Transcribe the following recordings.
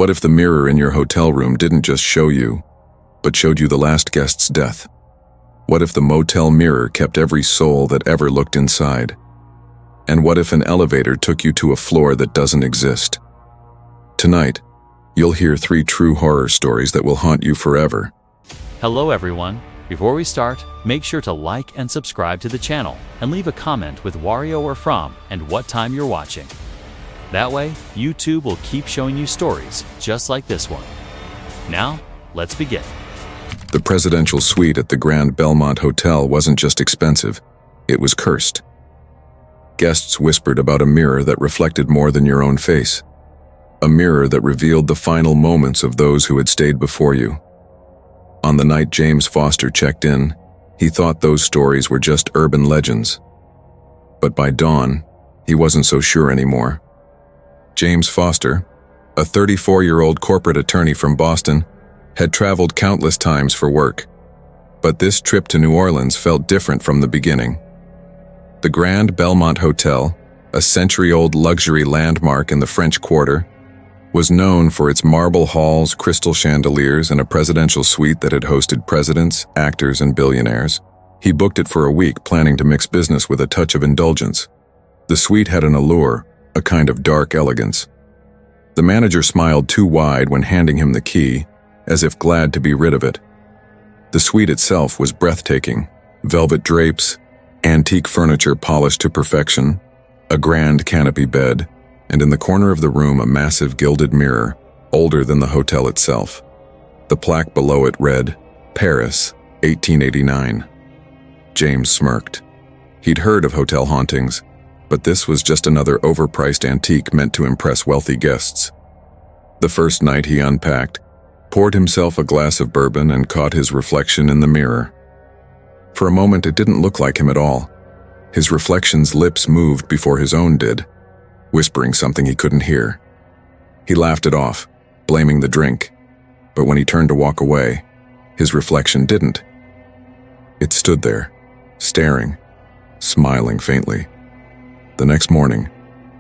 What if the mirror in your hotel room didn't just show you, but showed you the last guest's death? What if the motel mirror kept every soul that ever looked inside? And what if an elevator took you to a floor that doesn't exist? Tonight, you'll hear 3 true horror stories that will haunt you forever. Hello everyone. Before we start, make sure to like and subscribe to the channel and leave a comment with Wario or From and what time you're watching. That way, YouTube will keep showing you stories just like this one. Now, let's begin. The presidential suite at the Grand Belmont Hotel wasn't just expensive, it was cursed. Guests whispered about a mirror that reflected more than your own face. A mirror that revealed the final moments of those who had stayed before you. On the night James Foster checked in, he thought those stories were just urban legends. But by dawn, he wasn't so sure anymore. James Foster, a 34-year-old corporate attorney from Boston, had traveled countless times for work. But this trip to New Orleans felt different from the beginning. The Grand Belmont Hotel, a century-old luxury landmark in the French Quarter, was known for its marble halls, crystal chandeliers, and a presidential suite that had hosted presidents, actors, and billionaires. He booked it for a week, planning to mix business with a touch of indulgence. The suite had an allure, a kind of dark elegance. The manager smiled too wide when handing him the key, as if glad to be rid of it. The suite itself was breathtaking. Velvet drapes, antique furniture polished to perfection, a grand canopy bed, and in the corner of the room a massive gilded mirror, older than the hotel itself. The plaque below it read, "Paris, 1889. James smirked. He'd heard of hotel hauntings, but this was just another overpriced antique meant to impress wealthy guests. The first night he unpacked, poured himself a glass of bourbon and caught his reflection in the mirror. For a moment it didn't look like him at all. His reflection's lips moved before his own did, whispering something he couldn't hear. He laughed it off, blaming the drink, but when he turned to walk away, his reflection didn't. It stood there, staring, smiling faintly. The next morning,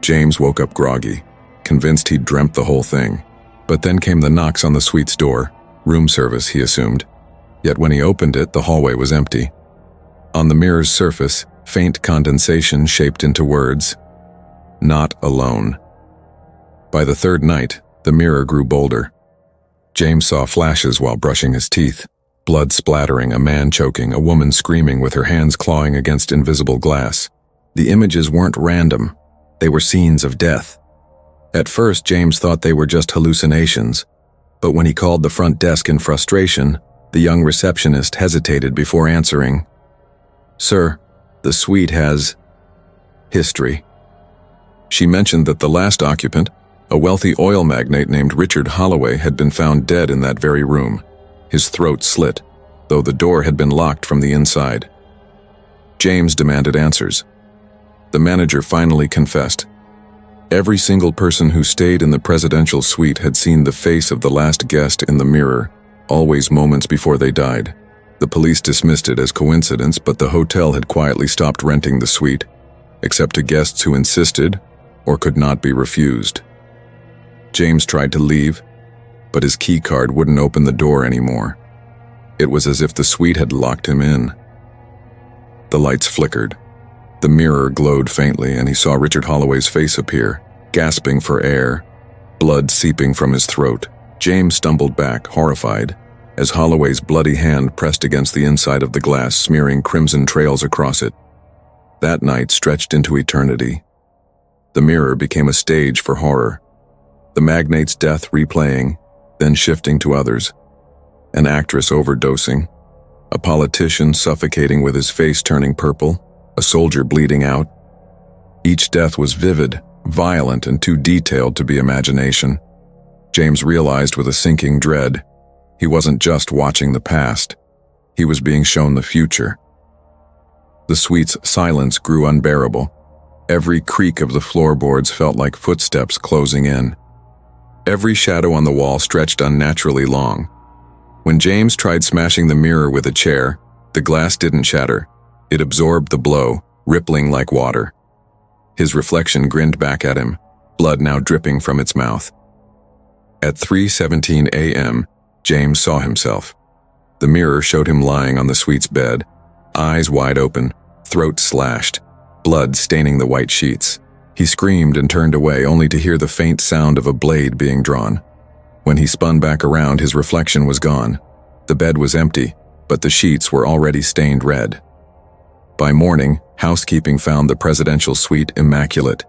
James woke up groggy, convinced he'd dreamt the whole thing. But then came the knocks on the suite's door, room service, he assumed. Yet when he opened it, the hallway was empty. On the mirror's surface, faint condensation shaped into words, "Not alone." By the third night, the mirror grew bolder. James saw flashes while brushing his teeth, blood splattering, a man choking, a woman screaming with her hands clawing against invisible glass. The images weren't random, they were scenes of death. At first, James thought they were just hallucinations, but when he called the front desk in frustration, the young receptionist hesitated before answering. "Sir, the suite has history." She mentioned that the last occupant, a wealthy oil magnate named Richard Holloway, had been found dead in that very room, his throat slit, though the door had been locked from the inside. James demanded answers. The manager finally confessed. Every single person who stayed in the presidential suite had seen the face of the last guest in the mirror, always moments before they died. The police dismissed it as coincidence, but the hotel had quietly stopped renting the suite, except to guests who insisted or could not be refused. James tried to leave, but his key card wouldn't open the door anymore. It was as if the suite had locked him in. The lights flickered. The mirror glowed faintly, and he saw Richard Holloway's face appear, gasping for air, blood seeping from his throat. James stumbled back, horrified, as Holloway's bloody hand pressed against the inside of the glass, smearing crimson trails across it. That night stretched into eternity. The mirror became a stage for horror. The magnate's death replaying, then shifting to others. An actress overdosing, a politician suffocating with his face turning purple, a soldier bleeding out. Each death was vivid, violent, and too detailed to be imagination. James realized with a sinking dread, he wasn't just watching the past, he was being shown the future. The suite's silence grew unbearable. Every creak of the floorboards felt like footsteps closing in. Every shadow on the wall stretched unnaturally long. When James tried smashing the mirror with a chair, the glass didn't shatter. It absorbed the blow, rippling like water. His reflection grinned back at him, blood now dripping from its mouth. At 3:17 a.m., James saw himself. The mirror showed him lying on the suite's bed, eyes wide open, throat slashed, blood staining the white sheets. He screamed and turned away, only to hear the faint sound of a blade being drawn. When he spun back around, his reflection was gone. The bed was empty, but the sheets were already stained red. By morning, housekeeping found the presidential suite immaculate.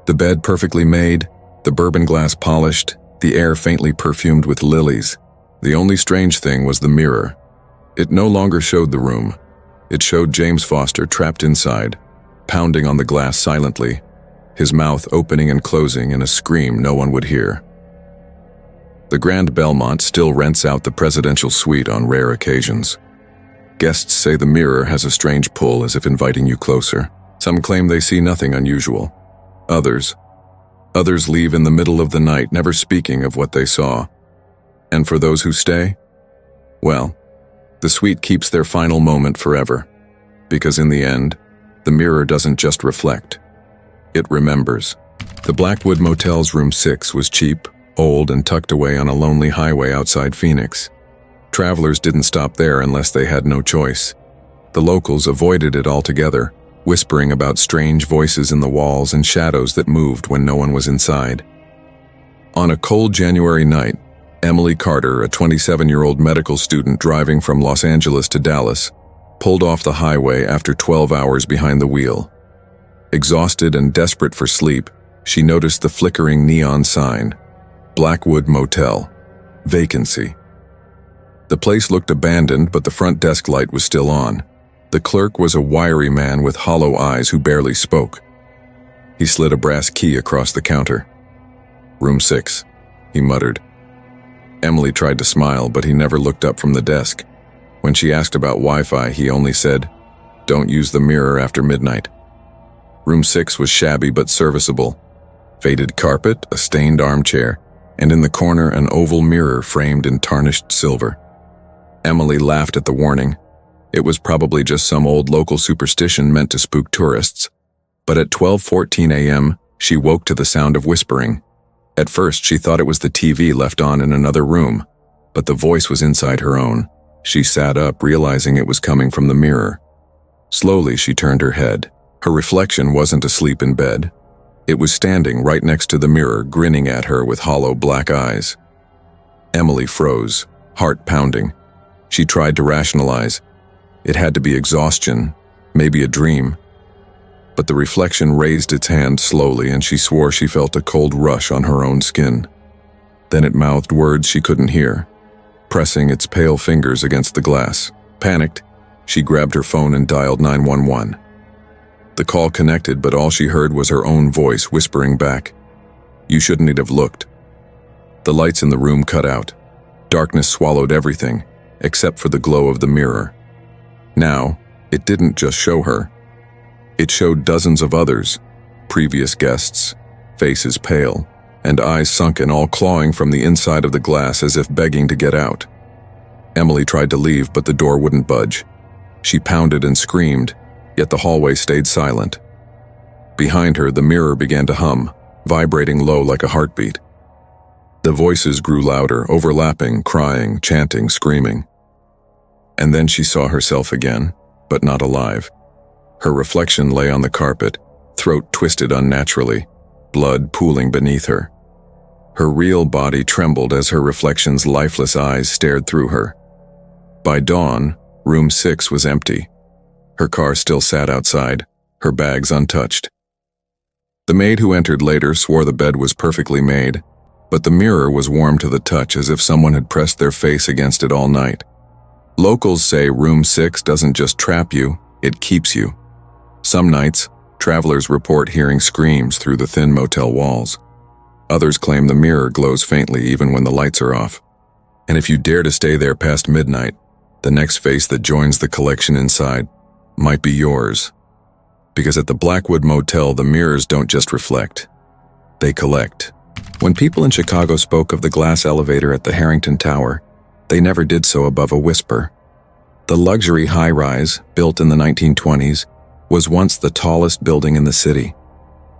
The bed perfectly made, the bourbon glass polished, the air faintly perfumed with lilies. The only strange thing was the mirror. It no longer showed the room. It showed James Foster trapped inside, pounding on the glass silently, his mouth opening and closing in a scream no one would hear. The Grand Belmont still rents out the presidential suite on rare occasions. Guests say the mirror has a strange pull, as if inviting you closer. Some claim they see nothing unusual. Others leave in the middle of the night, never speaking of what they saw. And for those who stay, well, the suite keeps their final moment forever. Because in the end, the mirror doesn't just reflect, it remembers. The Blackwood Motel's room 6 was cheap, old, and tucked away on a lonely highway outside Phoenix. Travelers didn't stop there unless they had no choice. The locals avoided it altogether, whispering about strange voices in the walls and shadows that moved when no one was inside. On a cold January night, Emily Carter, a 27-year-old medical student driving from Los Angeles to Dallas, pulled off the highway after 12 hours behind the wheel. Exhausted and desperate for sleep, she noticed the flickering neon sign, Blackwood Motel, vacancy. The place looked abandoned, but the front desk light was still on. The clerk was a wiry man with hollow eyes who barely spoke. He slid a brass key across the counter. "Room 6, he muttered. Emily tried to smile, but he never looked up from the desk. When she asked about Wi-Fi, he only said, "Don't use the mirror after midnight." Room 6 was shabby but serviceable. Faded carpet, a stained armchair, and in the corner an oval mirror framed in tarnished silver. Emily laughed at the warning. It was probably just some old local superstition meant to spook tourists. But at 12:14 a.m., she woke to the sound of whispering. At first, she thought it was the TV left on in another room, but the voice was inside her own. She sat up, realizing it was coming from the mirror. Slowly, she turned her head. Her reflection wasn't asleep in bed. It was standing right next to the mirror, grinning at her with hollow black eyes. Emily froze, heart pounding. She tried to rationalize. It had to be exhaustion, maybe a dream. But the reflection raised its hand slowly, and she swore she felt a cold rush on her own skin. Then it mouthed words she couldn't hear, pressing its pale fingers against the glass. Panicked, she grabbed her phone and dialed 911. The call connected, but all she heard was her own voice whispering back, "You shouldn't have looked." The lights in the room cut out. Darkness swallowed everything, except for the glow of the mirror. Now, it didn't just show her. It showed dozens of others, previous guests, faces pale, and eyes sunken, all clawing from the inside of the glass as if begging to get out. Emily tried to leave, but the door wouldn't budge. She pounded and screamed, yet the hallway stayed silent. Behind her, the mirror began to hum, vibrating low like a heartbeat. The voices grew louder, overlapping, crying, chanting, screaming. And then she saw herself again, but not alive. Her reflection lay on the carpet, throat twisted unnaturally, blood pooling beneath her. Her real body trembled as her reflection's lifeless eyes stared through her. By dawn, room 6 was empty. Her car still sat outside, her bags untouched. The maid who entered later swore the bed was perfectly made, but the mirror was warm to the touch, as if someone had pressed their face against it all night. Locals say room 6 doesn't just trap you, it keeps you. Some nights, travelers report hearing screams through the thin motel walls. Others claim the mirror glows faintly even when the lights are off. And if you dare to stay there past midnight, the next face that joins the collection inside might be yours. Because at the Blackwood Motel, the mirrors don't just reflect, they collect. When people in Chicago spoke of the glass elevator at the Harrington Tower, they never did so above a whisper. The luxury high-rise, built in the 1920s, was once the tallest building in the city.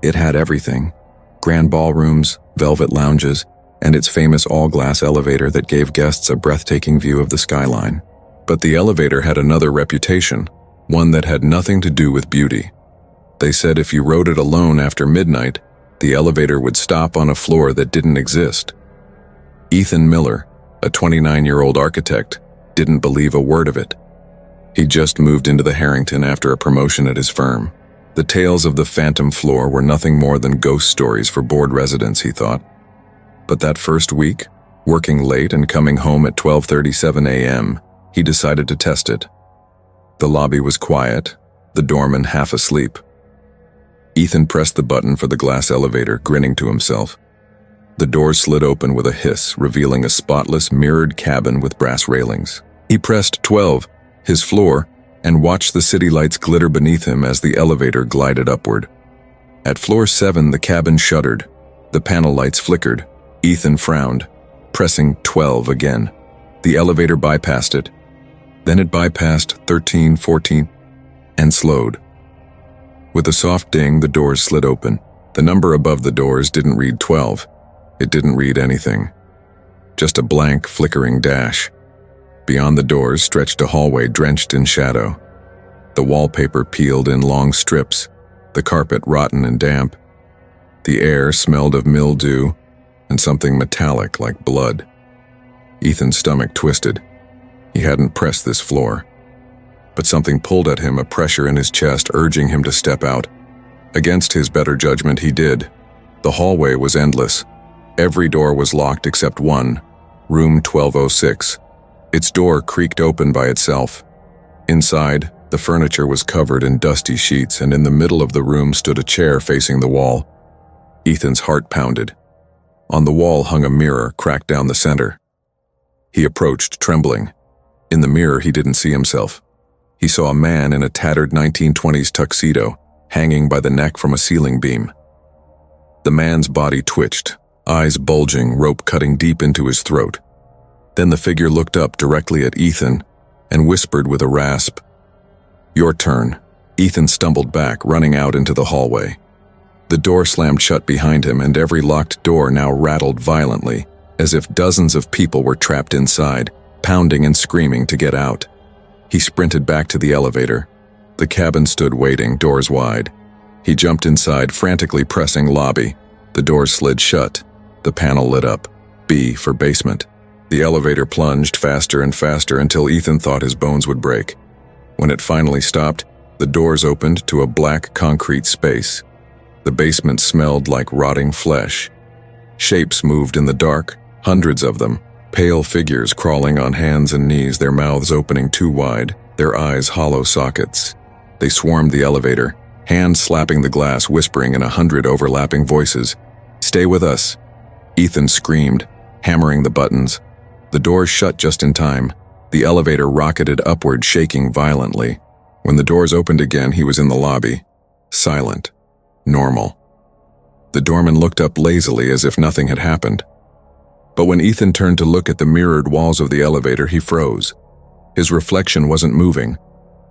It had everything: grand ballrooms, velvet lounges, and its famous all-glass elevator that gave guests a breathtaking view of the skyline. But the elevator had another reputation, one that had nothing to do with beauty. They said if you rode it alone after midnight, the elevator would stop on a floor that didn't exist. Ethan Miller, a 29-year-old architect, didn't believe a word of it. He just moved into the Harrington after a promotion at his firm. The tales of the phantom floor were nothing more than ghost stories for bored residents, he thought. But that first week, working late and coming home at 12:37 a.m., he decided to test it. The lobby was quiet, the doorman half asleep. Ethan pressed the button for the glass elevator, grinning to himself. The doors slid open with a hiss, revealing a spotless, mirrored cabin with brass railings. He pressed 12, his floor, and watched the city lights glitter beneath him as the elevator glided upward. At floor 7, the cabin shuddered. The panel lights flickered. Ethan frowned, pressing 12 again. The elevator bypassed it. Then it bypassed 13, 14, and slowed. With a soft ding, the doors slid open. The number above the doors didn't read 12. It didn't read anything. Just a blank, flickering dash. Beyond the doors stretched a hallway drenched in shadow. The wallpaper peeled in long strips, the carpet rotten and damp. The air smelled of mildew and something metallic like blood. Ethan's stomach twisted. He hadn't pressed this floor. But something pulled at him, a pressure in his chest urging him to step out. Against his better judgment, he did. The hallway was endless. Every door was locked except one, room 1206. Its door creaked open by itself. Inside, the furniture was covered in dusty sheets, and in the middle of the room stood a chair facing the wall. Ethan's heart pounded. On the wall hung a mirror, cracked down the center. He approached, trembling. In the mirror, he didn't see himself. He saw a man in a tattered 1920s tuxedo, hanging by the neck from a ceiling beam. The man's body twitched, eyes bulging, rope cutting deep into his throat. Then the figure looked up directly at Ethan and whispered with a rasp, "Your turn." Ethan stumbled back, running out into the hallway. The door slammed shut behind him, and every locked door now rattled violently, as if dozens of people were trapped inside, pounding and screaming to get out. He sprinted back to the elevator. The cabin stood waiting, doors wide. He jumped inside, frantically pressing lobby. The doors slid shut. The panel lit up. B for basement. The elevator plunged faster and faster until Ethan thought his bones would break. When it finally stopped, the doors opened to a black concrete space. The basement smelled like rotting flesh. Shapes moved in the dark, hundreds of them, pale figures crawling on hands and knees, their mouths opening too wide, their eyes hollow sockets. They swarmed the elevator, hands slapping the glass, whispering in 100 overlapping voices, "Stay with us." Ethan screamed, hammering the buttons. The doors shut just in time. The elevator rocketed upward, shaking violently. When the doors opened again, he was in the lobby. Silent. Normal. The doorman looked up lazily as if nothing had happened. But when Ethan turned to look at the mirrored walls of the elevator, he froze. His reflection wasn't moving.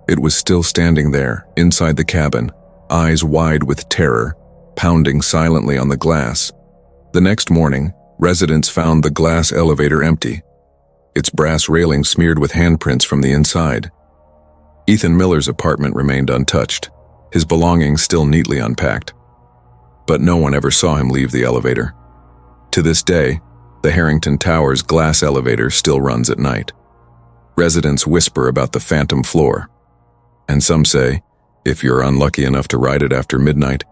It was still standing there, inside the cabin, eyes wide with terror, pounding silently on the glass. The next morning, residents found the glass elevator empty, its brass railing smeared with handprints from the inside. Ethan Miller's apartment remained untouched, his belongings still neatly unpacked. But no one ever saw him leave the elevator. To this day, the Harrington Tower's glass elevator still runs at night. Residents whisper about the phantom floor. And some say, if you're unlucky enough to ride it after midnight,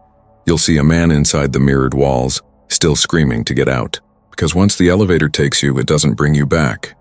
you'll see a man inside the mirrored walls, still screaming to get out. Because once the elevator takes you, it doesn't bring you back.